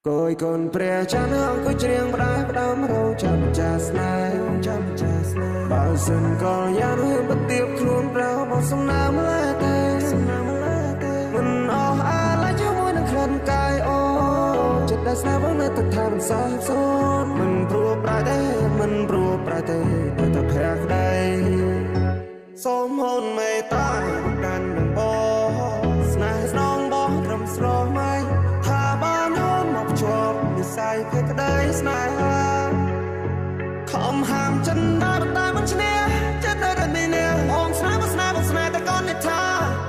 គួយកូនព្រះចាស់អង្គុយច្រៀងផ្ដាយផ្ដាំរោចាំចាស់ស្នេហ៍បើសិនកលយ៉ាងរឿងបទៀបខ្លួនប្រោបសំណាមលែតែមិនអស់អាឡ័យជាមួយនឹងក្លិនកាយអូចិត្តដែលស្នេហ៍បងនៅតែថាមិនសាបសូន្យមិនព្រោះប្រែទេតែភ័ក្រក្ដីសូមហូនមេត្តាកាន់នឹងបងស្នេហ៍ស្នងបងត្រឹមស្រមៃថាបានអូនមកជាប់និស័យភ័ក្រក្ដីស្នេហាខំហាមចិនដែរតែមិនឈ្នះចិត្តដែលមានអ្នកអងស្នេហ៍តែកូននេះថា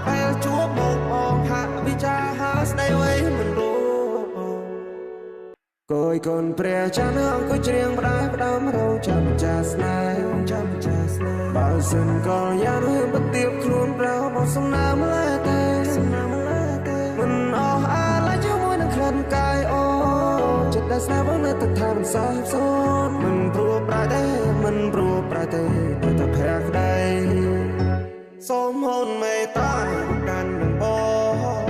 ពេលជួបមកអងហាក់វិចារហាស្ដីអ្វីមិនรู้គួយកូនព្រះចាស់អង្គុយច្រៀងផ្ដាយផ្ដាំរោចាំចាស់ស្នេហ៍បើសិនកលយ៉ាងរឿងបទៀបខ្លួនប្រោបសំណាមលែតែមិនអស់អាឡ័យជាមួយនឹងក្លិនកាយអូចិត្តដែលស្នេហ៍បងនៅតែថាមិនសាបសូន្យមិនព្រោះប្រែទេតែភ័ក្រក្ដីសូមហូនមេត្តាកាន់នឹងប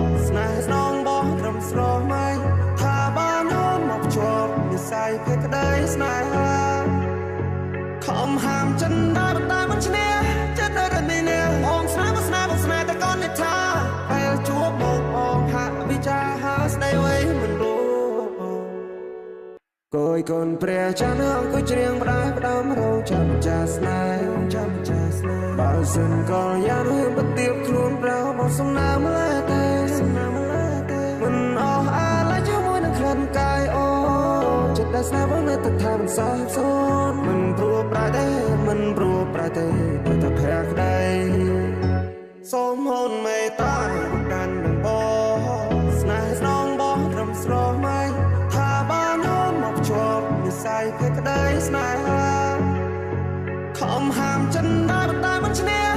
ងស្នេហ៍ស្នងបងត្រឹមស្រមៃថាបានអូនមកជាប់និស័យភ័ក្រក្ដីស្នេហាខំហាមចិនដែរតែមិនឈ្នះចិត្តដែលមានអ្នកអងស្នេហ៍តែកូននេះថាពេលជួបមកអងហាក់វិចារហាស្ដីអ្វីមិនรู้គួយកូនព្រះចាស់អង្គុយច្រៀងផ្ដាយផ្ដាំរោចាំចាស់ស្នេហ៍បើសិនកលយ៉ាងរឿងបទៀបខ្លួនប្រោបសំណាមលែតែមិនអស់អាឡ័យជាមួយនឹងក្លិនកាយអូចិត្តដែលស្នេហ៍បងនៅតែថាមិនសាបសូន្យមិនព្រោះប្រែទេតែភ័ក្រក្ដីសូមហូនមេត្តាកាន់នឹងបងស្នេហ៍ស្នងបងត្រឹមស្រមៃថាបានអូនមកជាប់និស័យភ័ក្រក្ដីស្នេហាខំហាមចិនដែរតែមិនឈ្នះ